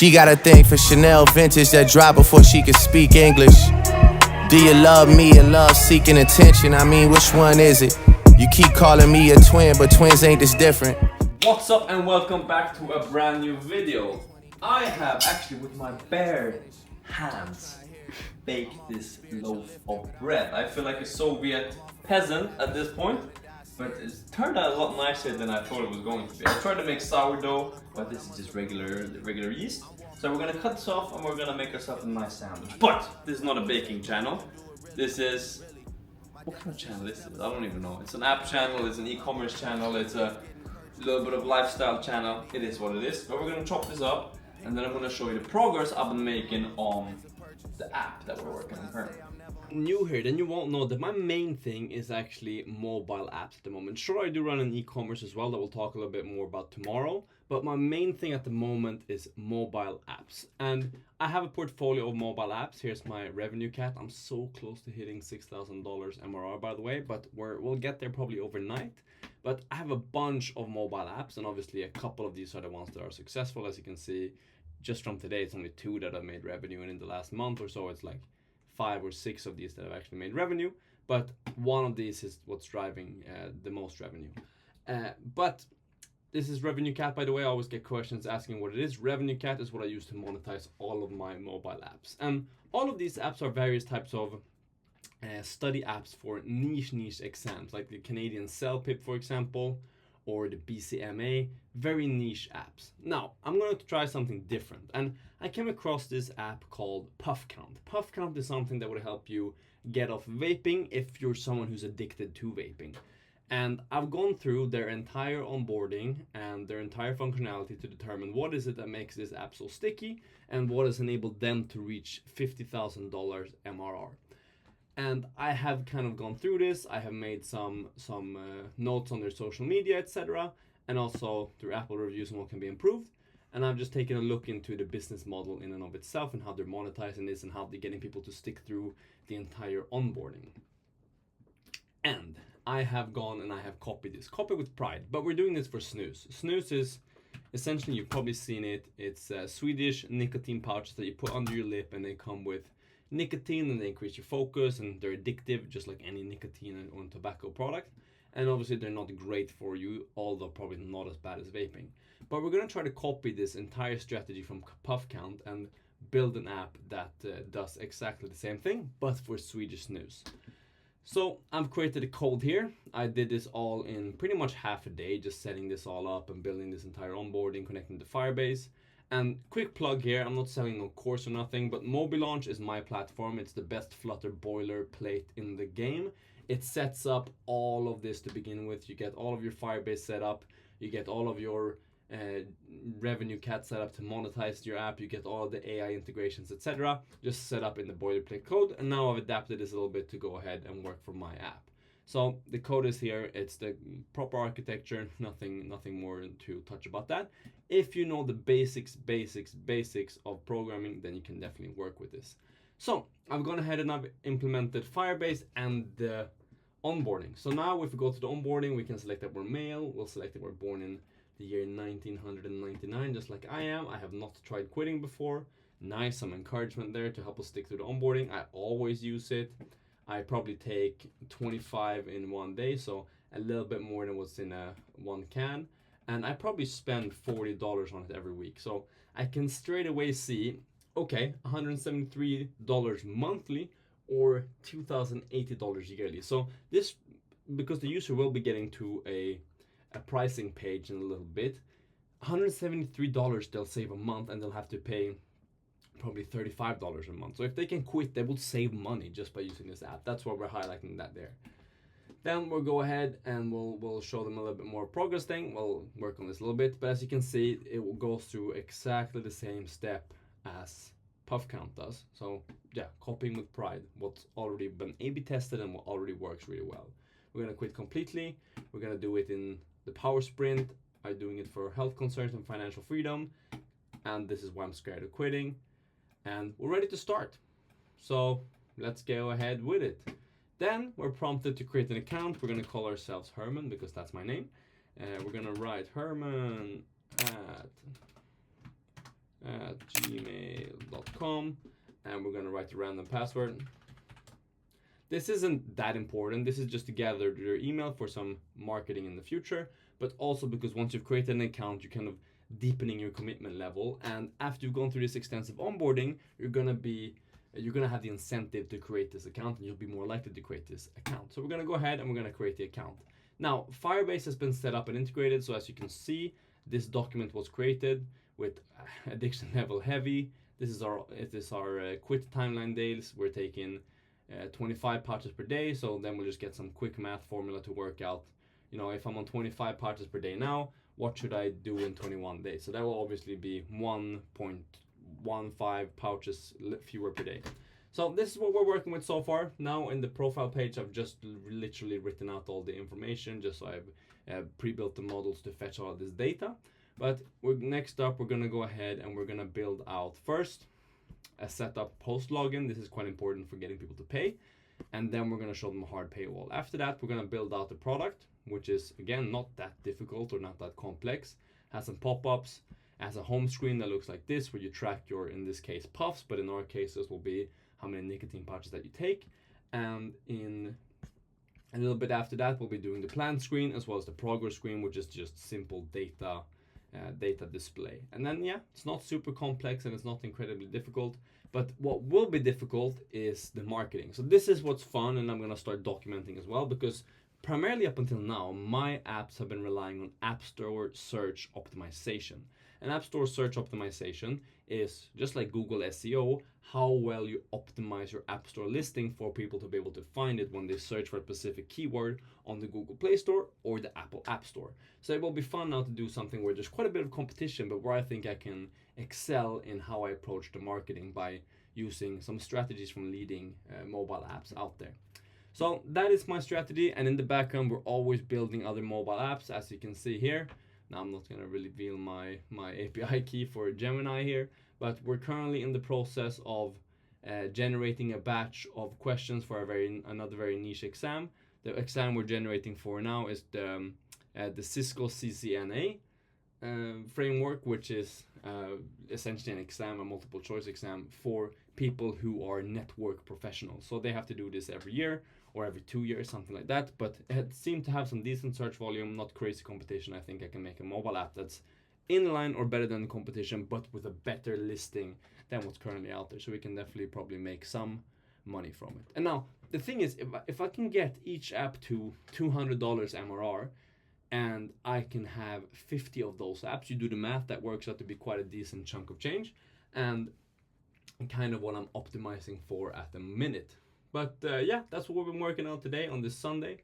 She got a thing for Chanel vintage that dropped before she could speak English. Do you love me and love seeking attention? I mean, which one is it? You keep calling me a twin, but twins ain't this different. What's up and welcome back to a brand new video. I have actually with my bare hands baked this loaf of bread. I feel like a Soviet peasant at this point, but it's turned out a lot nicer than I thought it was going to be. I tried to make sourdough, but this is just regular yeast. So we're gonna cut this off and we're gonna make ourselves a nice sandwich. But this is not a baking channel. This is, what kind of channel is this? I don't even know. It's an app channel, it's an e-commerce channel, it's a little bit of lifestyle channel. It is what it is. But we're gonna chop this up and then I'm gonna show you the progress I've been making on the app that we're working on currently. New here, then you won't know that my main thing is actually mobile apps at the moment. Sure, I do run an e-commerce as well that we'll talk a little bit more about tomorrow, but my main thing at the moment is mobile apps. And I have a portfolio of mobile apps. Here's my revenue cat. I'm so close to hitting $6,000 MRR, by the way, but we'll get there probably overnight. But I have a bunch of mobile apps, and obviously a couple of these are the ones that are successful. As you can see, just from today, it's only 2 that have made revenue, and in the last month or so, it's like 5 or 6 of these that have actually made revenue, but one of these is what's driving the most revenue. But this is Revenue Cat, by the way. I always get questions asking what it is. Revenue Cat is what I use to monetize all of my mobile apps. And all of these apps are various types of study apps for niche exams, like the Canadian CELPIP, for example, or the BCMA, very niche apps. Now, I'm going to try something different, and I came across this app called Puff Count. Puff Count is something that would help you get off vaping if you're someone who's addicted to vaping. And I've gone through their entire onboarding and their entire functionality to determine what is it that makes this app so sticky and what has enabled them to reach $50,000 MRR. And I have kind of gone through this. I have made some notes on their social media, etc. And also through Apple reviews and what can be improved. And I've just taken a look into the business model in and of itself and how they're monetizing this and how they're getting people to stick through the entire onboarding. And I have gone and I have copied this. Copy with pride. But we're doing this for snus. Snus is essentially, you've probably seen it. It's Swedish nicotine pouches that you put under your lip, and they come with nicotine and they increase your focus, and they're addictive just like any nicotine or tobacco product. And obviously they're not great for you, although probably not as bad as vaping. But we're going to try to copy this entire strategy from Puff Count and build an app that does exactly the same thing, but for Swedish snus. So I've created a code here. I did this all in pretty much half a day, just setting this all up and building this entire onboarding, connecting to Firebase. And quick plug here, I'm not selling no course or nothing, but MobiLaunch is my platform. It's the best Flutter boilerplate in the game. It sets up all of this to begin with. You get all of your Firebase set up. You get all of your Revenue Cat set up to monetize your app. You get all of the AI integrations, etc. Just set up in the boilerplate code. And now I've adapted this a little bit to go ahead and work for my app. So the code is here. It's the proper architecture. Nothing more to touch about that. If you know the basics of programming, then you can definitely work with this. So I've gone ahead and I've implemented Firebase and the onboarding. So now if we go to the onboarding, we can select that we're male. We'll select that we're born in the year 1999, just like I am. I have not tried quitting before. Nice, some encouragement there to help us stick through the onboarding. I always use it. I probably take 25 in one day, so a little bit more than what's in one can. And I probably spend $40 on it every week. So I can straight away see, okay, $173 monthly or $2,080 yearly. So this, because the user will be getting to a pricing page in a little bit, $173 they'll save a month, and they'll have to pay probably $35 a month. So if they can quit, they will save money just by using this app. That's why we're highlighting that there. Then we'll go ahead and we'll show them a little bit more progress thing. We'll work on this a little bit, but as you can see, it will go through exactly the same step as Puff Count does. So yeah, copying with pride what's already been A/B tested and what already works really well. We're gonna quit completely. We're gonna do it in the power sprint. I'm doing it for health concerns and financial freedom, and this is why I'm scared of quitting. And we're ready to start. So let's go ahead with it. Then we're prompted to create an account. We're gonna call ourselves Herman because that's my name. We're gonna write Herman at at gmail.com, and we're gonna write a random password. This isn't that important. This is just to gather your email for some marketing in the future, but also because once you've created an account, you're kind of deepening your commitment level. And after you've gone through this extensive onboarding, you're gonna have the incentive to create this account, and you'll be more likely to create this account. So we're gonna go ahead and we're gonna create the account. Now, Firebase has been set up and integrated. So as you can see, this document was created with addiction level heavy. It is our quit timeline days. We're taking 25 pouches per day. So then we'll just get some quick math formula to work out, you know, if I'm on 25 pouches per day now, what should I do in 21 days? So that will obviously be 1.15 pouches fewer per day. So this is what we're working with so far. Now in the profile page, I've just literally written out all the information, just so I've pre-built the models to fetch all this data. But next up, we're gonna go ahead and we're gonna build out first a setup post login. This is quite important for getting people to pay. And then we're gonna show them a hard paywall. After that, we're gonna build out the product, which is again, not that difficult or not that complex. Has some pop-ups, has a home screen that looks like this, where you track your, in this case, puffs, but in our case, this will be how many nicotine pouches that you take. And in a little bit after that, we'll be doing the plan screen as well as the progress screen, which is just simple data display. And then, yeah, it's not super complex and it's not incredibly difficult, but what will be difficult is the marketing. So this is what's fun, and I'm gonna start documenting as well, because primarily up until now, my apps have been relying on App Store search optimization. And App Store search optimization is just like Google SEO, how well you optimize your App Store listing for people to be able to find it when they search for a specific keyword on the Google Play Store or the Apple App Store. So it will be fun now to do something where there's quite a bit of competition, but where I think I can excel in how I approach the marketing by using some strategies from leading mobile apps out there. So that is my strategy, and in the background we're always building other mobile apps, as you can see here. Now I'm not gonna really reveal my API key for Gemini here, but we're currently in the process of generating a batch of questions for another very niche exam. The exam we're generating for now is the Cisco CCNA framework, which is essentially an exam, a multiple choice exam for people who are network professionals. So they have to do this every year or every 2 years, something like that. But it seemed to have some decent search volume, not crazy competition. I think I can make a mobile app that's in line or better than the competition, but with a better listing than what's currently out there. So we can definitely probably make some money from it. And now the thing is, if I can get each app to $200 MRR, and I can have 50 of those apps, you do the math, that works out to be quite a decent chunk of change, and kind of what I'm optimizing for at the minute. But yeah, that's what we've been working on today on this Sunday.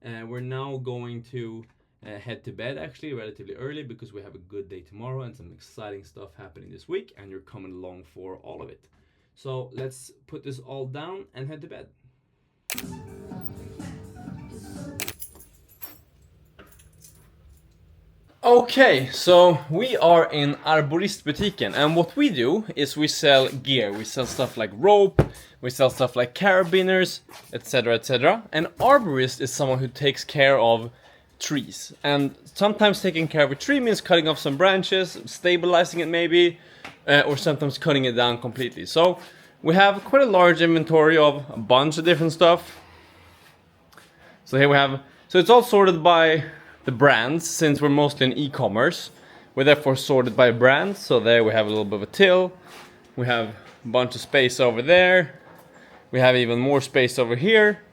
We're now going to head to bed actually relatively early, because we have a good day tomorrow and some exciting stuff happening this week, and you're coming along for all of it. So let's put this all down and head to bed. Okay, so we are in Arboristbutiken, and what we do is we sell gear. We sell stuff like rope, we sell stuff like carabiners, etc, etc. And arborist is someone who takes care of trees. And sometimes taking care of a tree means cutting off some branches, stabilizing it maybe, or sometimes cutting it down completely. So we have quite a large inventory of a bunch of different stuff. So here we have, so it's all sorted by the brands, since we're mostly in e-commerce. We're therefore sorted by brands. So there we have a little bit of a till. We have a bunch of space over there. We have even more space over here.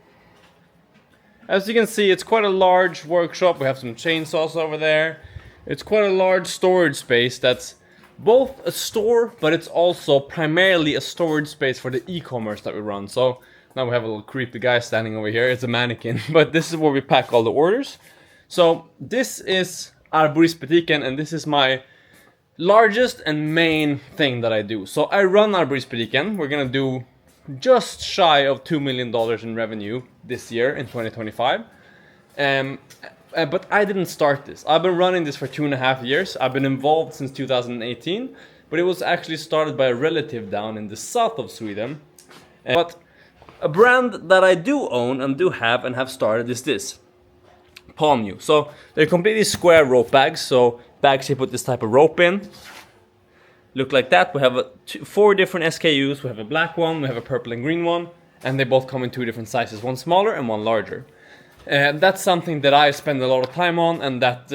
As you can see, it's quite a large workshop. We have some chainsaws over there. It's quite a large storage space that's both a store, but it's also primarily a storage space for the e-commerce that we run. So now we have a little creepy guy standing over here. It's a mannequin, but this is where we pack all the orders. So this is Arboristbutiken, and this is my largest and main thing that I do. So I run Arboristbutiken. We're gonna do just shy of $2 million in revenue this year in 2025. But I didn't start this. I've been running this for 2.5 years. I've been involved since 2018, but it was actually started by a relative down in the south of Sweden. But a brand that I do own and do have and have started is this. Palm. So they're completely square rope bags, so bags you put this type of rope in, look like that. We have 4 different SKUs. We have a black one, we have a purple and green one, and they both come in 2 different sizes, one smaller and one larger. That's something that I spend a lot of time on, and that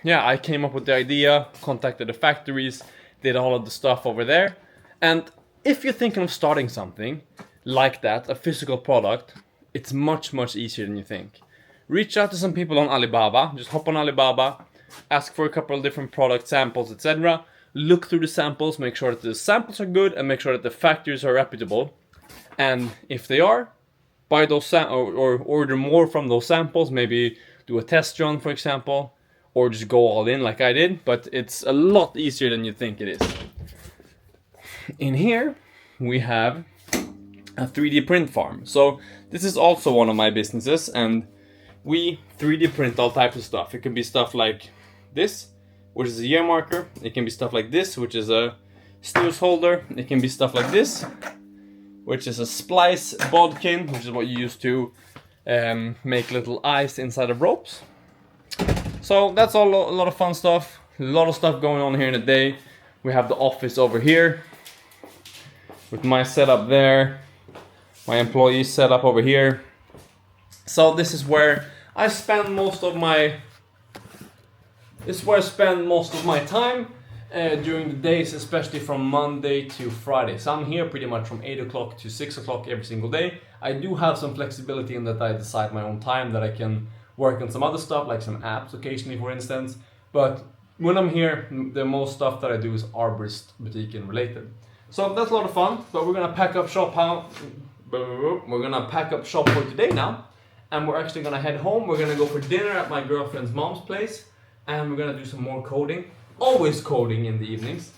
I came up with the idea, contacted the factories, did all of the stuff over there. And if you're thinking of starting something like that, a physical product, it's much easier than you think. Reach out to some people on Alibaba, just hop on Alibaba, ask for a couple of different product samples, etc. Look through the samples, make sure that the samples are good, and make sure that the factories are reputable. And if they are, buy those or order more from those samples, maybe do a test run, for example, or just go all in like I did, but it's a lot easier than you think it is. In here, we have a 3D print farm. So this is also one of my businesses, and we 3D print all types of stuff. It can be stuff like this, which is a year marker. It can be stuff like this, which is a snooze holder. It can be stuff like this, which is a splice bodkin, which is what you use to make little eyes inside of ropes. So that's all a lot of fun stuff. A lot of stuff going on here in the day. We have the office over here with my setup there, my employees setup over here. So this is where I spend most of my time during the days, especially from Monday to Friday. So I'm here pretty much from 8 o'clock to 6 o'clock every single day. I do have some flexibility in that I decide my own time, that I can work on some other stuff, like some apps occasionally, for instance. But when I'm here, the most stuff that I do is arborist, boutique and related. So that's a lot of fun, but we're gonna pack up shop for today now. And we're actually gonna head home. We're gonna go for dinner at my girlfriend's mom's place. And we're gonna do some more coding. Always coding in the evenings.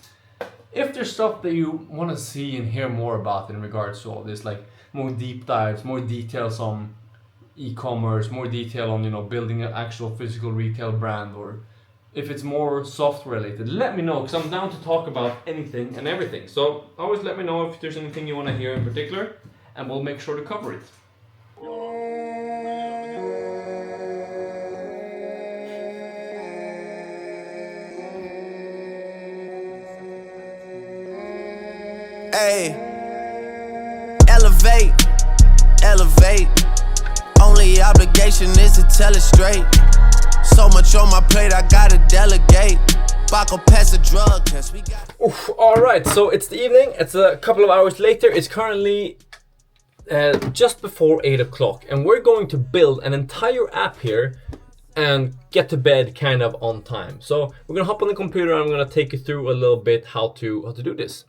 If there's stuff that you wanna see and hear more about in regards to all this, like more deep dives, more details on e-commerce, more detail on, building an actual physical retail brand, or if it's more software related, let me know, because I'm down to talk about anything and everything. So always let me know if there's anything you want to hear in particular, and we'll make sure to cover it. Hey, elevate. Only obligation is to tell it straight. So much on my plate, I gotta delegate. Baco pass a drug test. We got. Alright, so it's the evening. It's a couple of hours later. It's currently just before 8 o'clock, and we're going to build an entire app here and get to bed kind of on time. So we're gonna hop on the computer and I'm gonna take you through a little bit how to do this.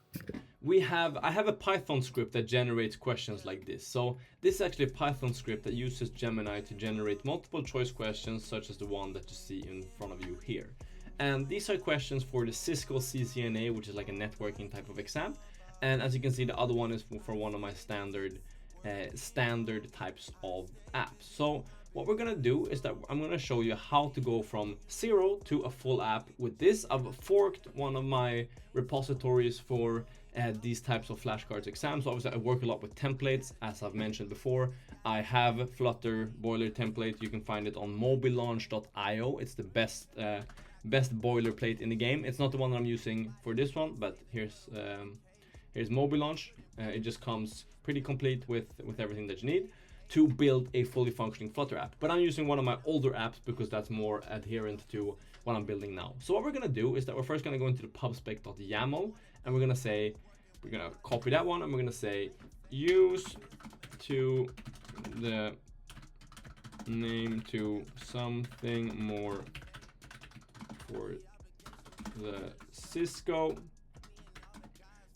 I have a Python script that generates questions like this. So this is actually a Python script that uses Gemini to generate multiple choice questions, such as the one that you see in front of you here. And these are questions for the Cisco CCNA, which is like a networking type of exam. And as you can see, the other one is for one of my standard types of apps. So what we're gonna do is that I'm gonna show you how to go from 0 to a full app with this. I've forked one of my repositories for these types of flashcards exams. So obviously I work a lot with templates, as I've mentioned before. I have Flutter boiler template. You can find it on mobilaunch.io. It's the best boilerplate in the game. It's not the one that I'm using for this one, but here's Mobilaunch. It just comes pretty complete with everything that you need to build a fully functioning Flutter app. But I'm using one of my older apps because that's more adherent to what I'm building now. So what we're gonna do is that we're first gonna go into the pubspec.yaml, and we're gonna copy that one, and we're gonna say use to the name to something more for the Cisco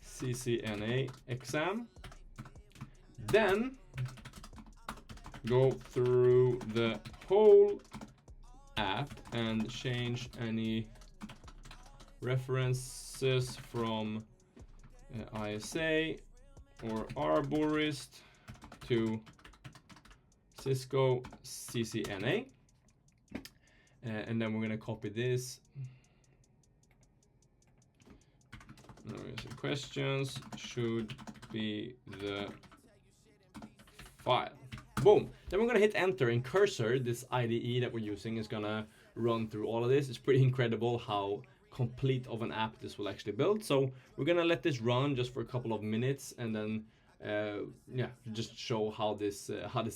CCNA exam. Then go through the whole app and change any references from ISA or Arborist to Cisco CCNA. And then we're going to copy this. Now we say questions should be the file. Boom. Then we're going to hit enter, and Cursor, this IDE that we're using, is going to run through all of this. It's pretty incredible how complete of an app this will actually build. So we're gonna let this run just for a couple of minutes, and then just show how this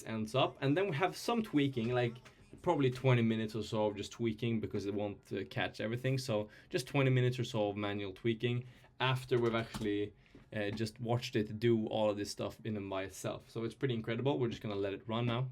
ends up. And then we have some tweaking, like probably 20 minutes or so of just tweaking, because it won't catch everything. So just 20 minutes or so of manual tweaking after we've actually just watched it do all of this stuff in and by itself. So it's pretty incredible. We're just gonna let it run now.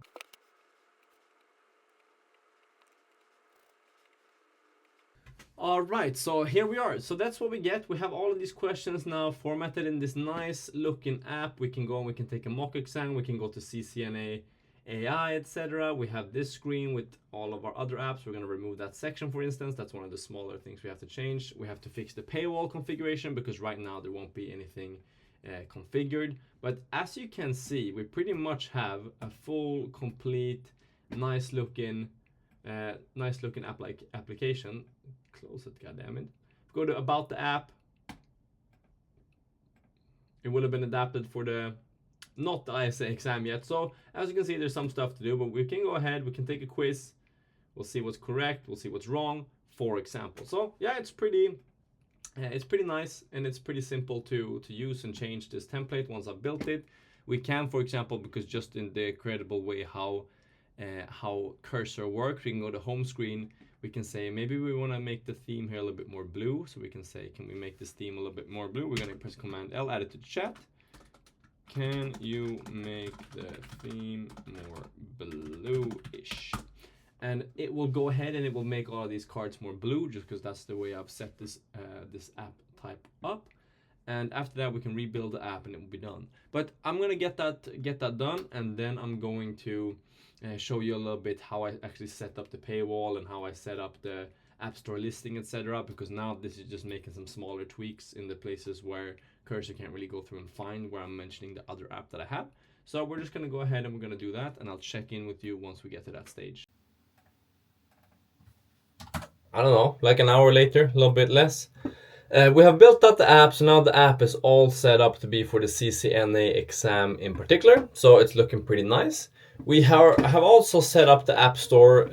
All right, so here we are. So that's what we get. We have all of these questions now formatted in this nice looking app. We can go and we can take a mock exam. We can go to CCNA AI, etc. We have this screen with all of our other apps. We're going to remove that section, for instance. That's one of the smaller things we have to change. We have to fix the paywall configuration, because right now there won't be anything configured. But as you can see, we pretty much have a full, complete, nice looking application. Close it, goddammit. Go to about the app. It will have been adapted for not the ISA exam yet. So as you can see, there's some stuff to do, but we can go ahead, we can take a quiz. We'll see what's correct, we'll see what's wrong, for example. So yeah, it's pretty nice, and it's pretty simple to use and change this template once I've built it. We can, for example, because just in the incredible way how cursor works, we can go to home screen. We can say maybe we want to make the theme here a little bit more blue. So we can say, can we make this theme a little bit more blue? We're going to press Command L, add it to the chat. Can you make the theme more bluish? And it will go ahead and it will make all of these cards more blue, just because that's the way I've set this app type up. And after that, we can rebuild the app and it will be done. But I'm gonna get that done, and then I'm going to show you a little bit how I actually set up the paywall and how I set up the App Store listing, etc. Because now this is just making some smaller tweaks in the places where Cursor can't really go through and find where I'm mentioning the other app that I have. So we're just gonna go ahead and we're gonna do that, and I'll check in with you once we get to that stage. I don't know, like an hour later, a little bit less. We have built up the app, so now the app is all set up to be for the CCNA exam in particular. So it's looking pretty nice. We have also set up the App Store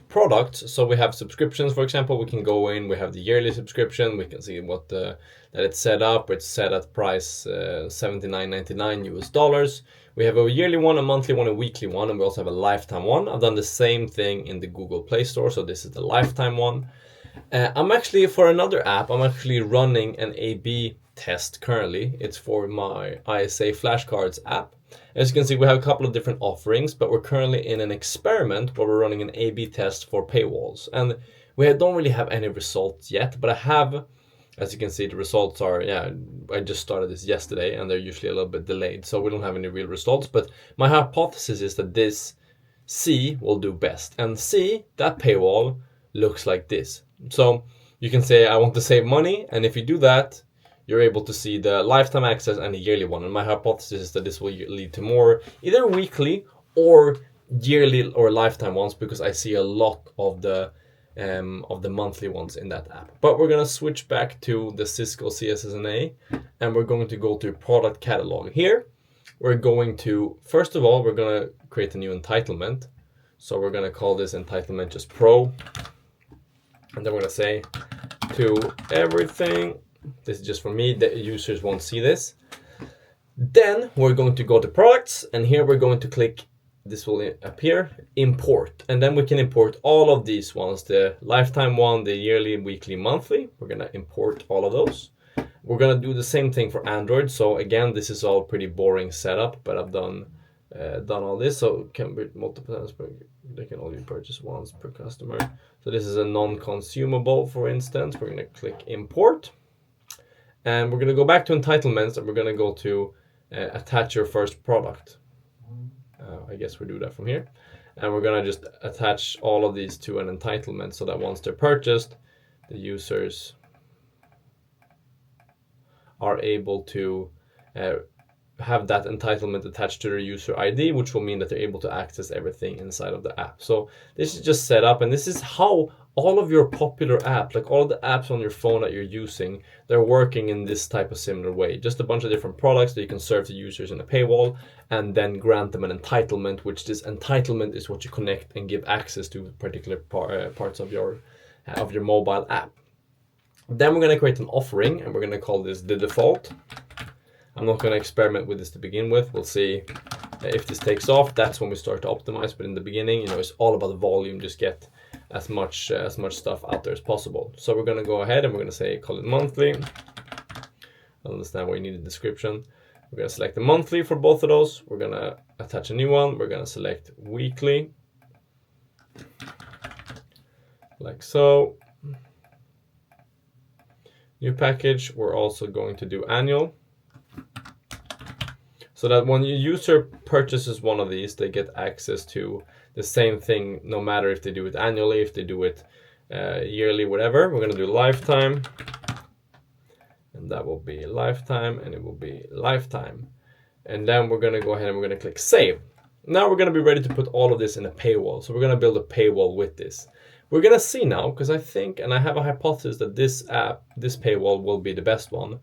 products. So we have subscriptions, for example. We can go in, we have the yearly subscription. We can see what that it's set up. It's set at price $79.99 US. We have a yearly one, a monthly one, a weekly one, and we also have a lifetime one. I've done the same thing in the Google Play Store, so this is the lifetime one. I'm actually, for another app, I'm actually running an A/B test currently. It's for my ISA flashcards app. As you can see, we have a couple of different offerings, but we're currently in an experiment where we're running an A/B test for paywalls. And we don't really have any results yet, but I have, as you can see, the results are, I just started this yesterday, and they're usually a little bit delayed, so we don't have any real results. But my hypothesis is that this C will do best. And C, that paywall, looks like this. So you can say, I want to save money, and if you do that, you're able to see the lifetime access and the yearly one. And my hypothesis is that this will lead to more either weekly or yearly or lifetime ones, because I see a lot of the monthly ones in that app. But we're gonna switch back to the Cisco CSSNA, and we're going to go to product catalog. Here, we're going to, first of all, we're gonna create a new entitlement. So we're gonna call this entitlement just Pro. And then we're gonna say to everything. This is just for me, the users won't see this. Then we're going to go to products, and here we're going to click, this will appear, import. And then we can import all of these ones, the lifetime one, the yearly, weekly, monthly. We're gonna import all of those. We're gonna do the same thing for Android. So again, this is all pretty boring setup, but I've done all this. So can be multiple times per, they can only purchase once per customer. So this is a non-consumable, for instance. We're gonna click import. And we're going to go back to entitlements, and we're going to go to attach your first product. I guess we do that from here. And we're going to just attach all of these to an entitlement, so that once they're purchased, the users are able to have that entitlement attached to their user ID, which will mean that they're able to access everything inside of the app. So this is just set up, and this is how all of your popular apps, like all of the apps on your phone that you're using, they're working in this type of similar way. Just a bunch of different products that you can serve to users in a paywall, and then grant them an entitlement, which this entitlement is what you connect and give access to particular parts of your mobile app. Then we're going to create an offering, and we're going to call this the default. I'm not going to experiment with this to begin with. We'll see if this takes off. That's when we start to optimize. But in the beginning, it's all about volume. Just get as much stuff out there as possible. So we're going to go ahead and we're going to say call it monthly. I understand why you need a description. We're going to select the monthly for both of those. We're going to attach a new one. We're going to select weekly, like so. New package, we're also going to do annual. So that when your user purchases one of these, they get access to the same thing, no matter if they do it annually, if they do it yearly, whatever. We're going to do lifetime. And that will be lifetime, and it will be lifetime. And then we're going to go ahead and we're going to click save. Now we're going to be ready to put all of this in a paywall. So we're going to build a paywall with this. We're going to see now, because I think, and I have a hypothesis that this paywall will be the best one.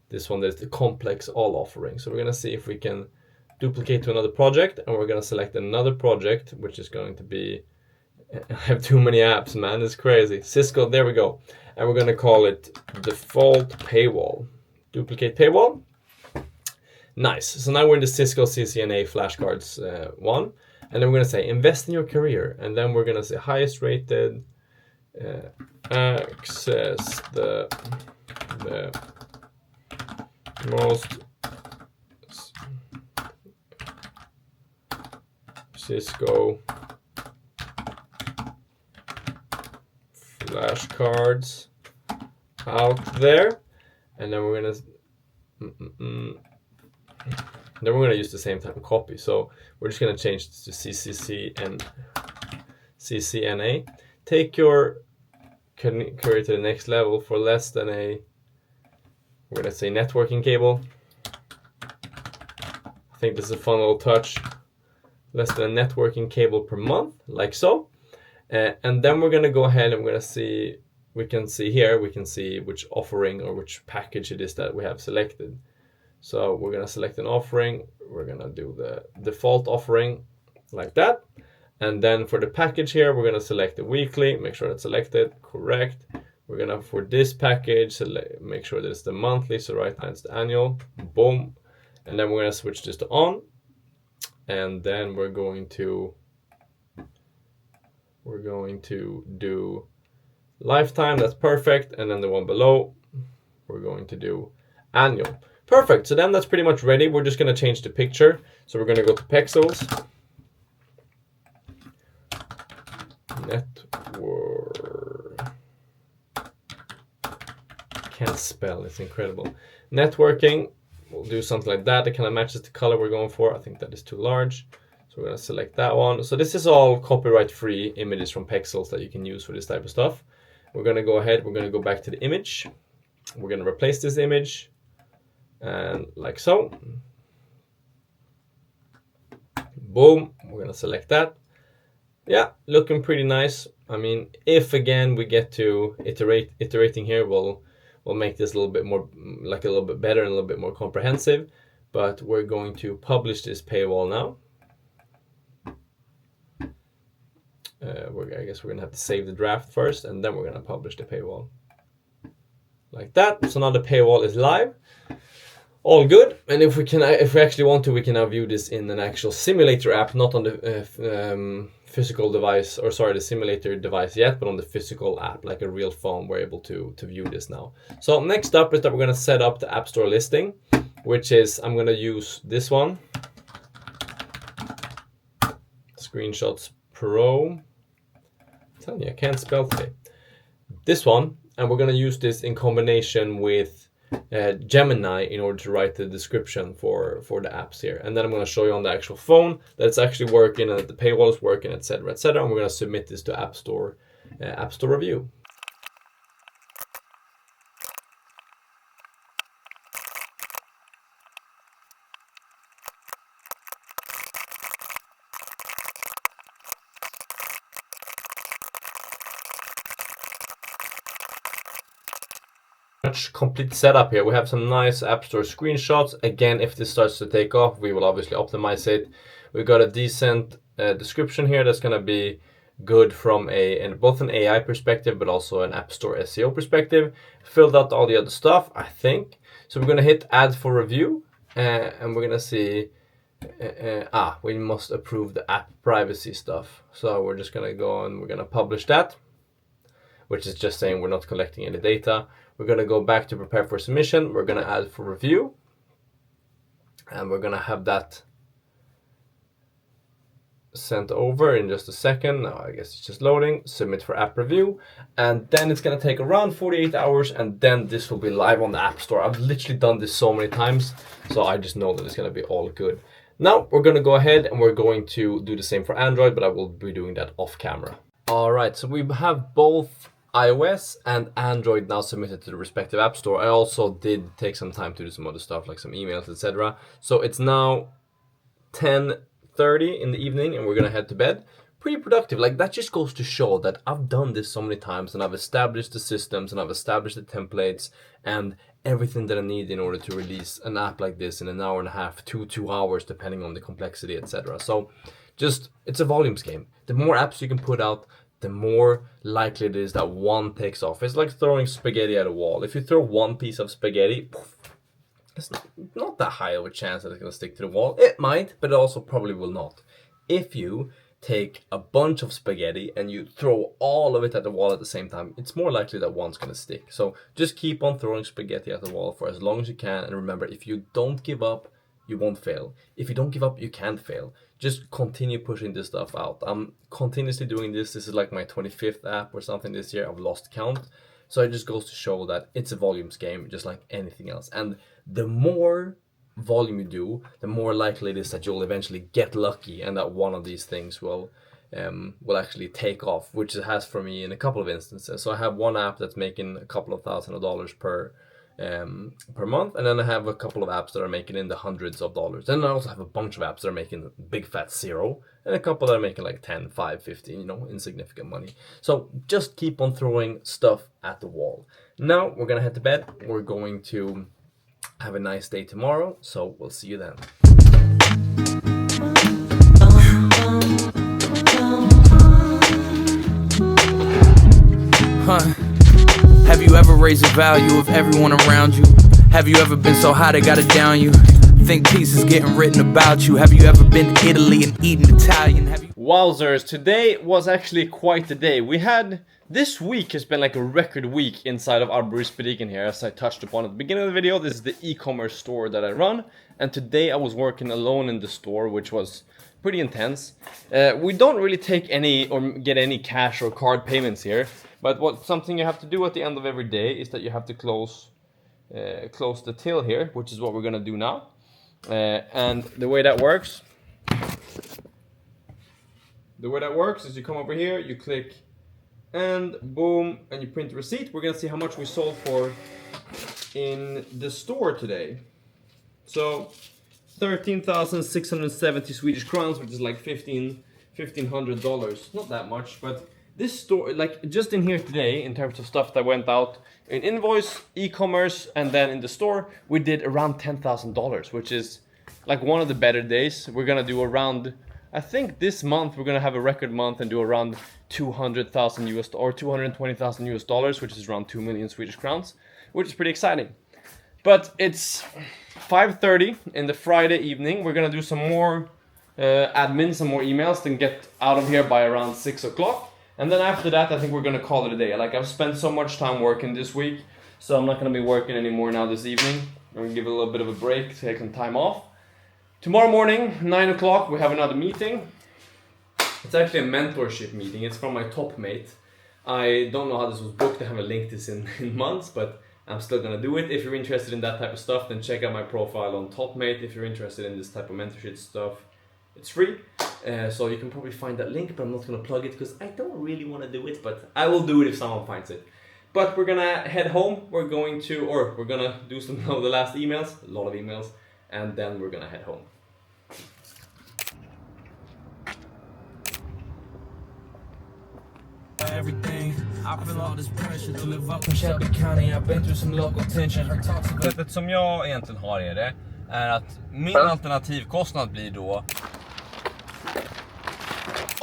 This one is the complex all offering. So we're going to see if we can duplicate to another project, and we're going to select another project, which is going to be, I have too many apps, man, it's crazy. Cisco, there we go. And we're going to call it default paywall. Duplicate paywall. Nice. So now we're in the Cisco CCNA flashcards one. And then we're going to say invest in your career. And then we're going to say highest rated, access the most Cisco flashcards out there. And then we're going to then we're going to use the same type of copy. So we're just going to change this to CCC and CCNA. Take your career to the next level for less than we're going to say networking cable. I think this is a fun little touch. Less than a networking cable per month, like so. And then we're going to go ahead and we're going to see, we can see which offering or which package it is that we have selected. So we're going to select an offering. We're going to do the default offering like that. And then for the package here, we're going to select the weekly, make sure that's selected, correct. We're going to, for this package, make sure that it's the monthly, so right now it's the annual, boom. And then we're going to switch this to on. And then we're going to do lifetime, that's perfect. And then the one below, we're going to do annual. Perfect, so then that's pretty much ready. We're just going to change the picture. So we're going to go to pixels. Network. Can't spell, it's incredible. Networking, we'll do something like that. It kind of matches the color we're going for. I think that is too large. So we're going to select that one. So this is all copyright-free images from Pexels that you can use for this type of stuff. We're going to go ahead, we're going to go back to the image. We're going to replace this image. And like so. Boom, we're going to select that. Yeah, looking pretty nice. I mean, if again we get to iterating here, we'll make this a little bit more, like a little bit better and a little bit more comprehensive. But we're going to publish this paywall now. I guess we're gonna have to save the draft first, and then we're gonna publish the paywall. Like that. So now the paywall is live. All good. And if we actually want to, we can now view this in an actual simulator app, not on the physical device, or sorry, the simulator device yet, but on the physical app, like a real phone. We're able to view this now. So next up is that we're going to set up the App Store listing, which is, I'm going to use this one, Screenshots Pro. I'm telling you, I can't spell today. This one, and we're going to use this in combination with Gemini in order to write the description for the apps here. And then I'm going to show you on the actual phone that it's actually working and that the paywall is working, etc., etc. And we're going to submit this to App Store review. Complete setup here. We have some nice App Store screenshots. Again, if this starts to take off, we will obviously optimize it. We've got a decent description here that's going to be good from both an AI perspective, but also an App Store SEO perspective. Filled out all the other stuff, I think. So we're gonna hit add for review, and we're gonna see, we must approve the app privacy stuff. So we're just gonna go and we're gonna publish that, which is just saying we're not collecting any data. We're gonna go back to prepare for submission. We're gonna add for review, and we're gonna have that sent over in just a second. Now I guess it's just loading. Submit for app review, and then it's gonna take around 48 hours, and then this will be live on the App Store. I've literally done this so many times, so I just know that it's gonna be all good. Now we're gonna go ahead and we're going to do the same for Android, but I will be doing that off camera. All right, so we have both iOS and Android now submitted to the respective App Store. I also did take some time to do some other stuff like some emails, etc. So it's now 10:30 in the evening and we're gonna head to bed. Pretty productive. Like, that just goes to show that I've done this so many times and I've established the systems and I've established the templates and everything that I need in order to release an app like this in an hour and a half to 2 hours, depending on the complexity, etc. So just, it's a volumes game. The more apps you can put out, the more likely it is that one takes off. It's like throwing spaghetti at a wall. If you throw one piece of spaghetti, poof, it's not that high of a chance that it's going to stick to the wall. It might, but it also probably will not. If you take a bunch of spaghetti and you throw all of it at the wall at the same time, it's more likely that one's going to stick. So just keep on throwing spaghetti at the wall for as long as you can. And remember, if you don't give up, you won't fail. If you don't give up, you can't fail. Just continue pushing this stuff out. I'm continuously doing this. This is like my 25th app or something this year. I've lost count. So it just goes to show that it's a volumes game, just like anything else. And the more volume you do, the more likely it is that you'll eventually get lucky and that one of these things will actually take off, which it has for me in a couple of instances. So I have one app that's making a couple of $1,000s per month, and then I have a couple of apps that are making in the hundreds of dollars. And I also have a bunch of apps that are making big fat zero, and a couple that are making like 10, 5, 15, insignificant money. So just keep on throwing stuff at the wall. Now we're gonna head to bed. We're going to have a nice day tomorrow, so we'll see you then. Have you ever raised the value of everyone around you? Have you ever been so high they got it down you? Think pieces getting written about you? Have you ever been to Italy and eaten Italian? Wowzers, today was actually quite the day. This week has been like a record week inside of Arbeidsbutikken here, as I touched upon at the beginning of the video. This is the e-commerce store that I run, and today I was working alone in the store, which was pretty intense. We don't really take any or get any cash or card payments here, but something you have to do at the end of every day is that you have to close the till here, which is what we're gonna do now. And the way that works is you come over here, you click, and boom, and you print the receipt. We're gonna see how much we sold for in the store today. So 13,670 Swedish crowns, which is like $1,500. Not that much, but this store, like just in here today, in terms of stuff that went out in invoice, e-commerce, and then in the store, we did around $10,000, which is like one of the better days. We're gonna do around, I think this month we're gonna have a record month and do around 200,000 US or 220,000 US dollars, which is around 2 million Swedish crowns, which is pretty exciting. But it's 5:30 in the Friday evening. We're gonna do some more admin, some more emails, then get out of here by around 6 o'clock. And then after that, I think we're gonna call it a day. Like, I've spent so much time working this week, so I'm not gonna be working anymore now this evening. I'm gonna give it a little bit of a break, take some time off. Tomorrow morning, 9 o'clock, we have another meeting. It's actually a mentorship meeting. It's from my top mate. I don't know how this was booked. I haven't linked this in months, but I'm still gonna do it. If you're interested in that type of stuff, then check out my profile on Topmate. If you're interested in this type of mentorship stuff, it's free. So you can probably find that link, but I'm not gonna plug it because I don't really want to do it, but I will do it if someone finds it. But we're gonna head home. We're gonna do some of the last emails, a lot of emails, and then we're gonna head home. Everything. I feel all this pressure to live up in Shelby County. I've been through some local tension. Sättet som jag egentligen har är att min alternativkostnad blir då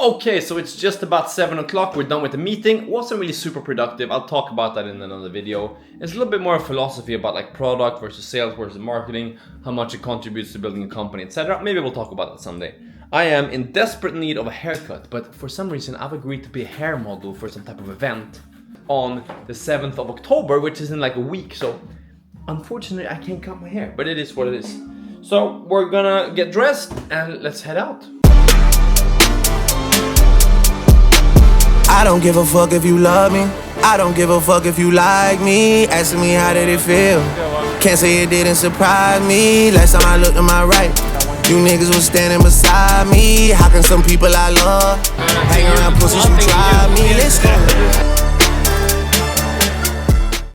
Okay, so it's just about 7 o'clock. We're done with the meeting. Wasn't really super productive. I'll talk about that in another video. It's a little bit more philosophy about like product versus sales versus marketing, how much it contributes to building a company, etc. Maybe we'll talk about that someday. I am in desperate need of a haircut, but for some reason I've agreed to be a hair model for some type of event on the 7th of October, which is in like a week. So unfortunately I can't cut my hair, but it is what it is. So we're gonna get dressed and let's head out. I don't give a fuck if you love me. I don't give a fuck if you like me. Asking me how did it feel. Can't say it didn't surprise me. Last time I looked to my right, you niggas was standing beside me. How can some people I love hang around pussies who try me? Let's go.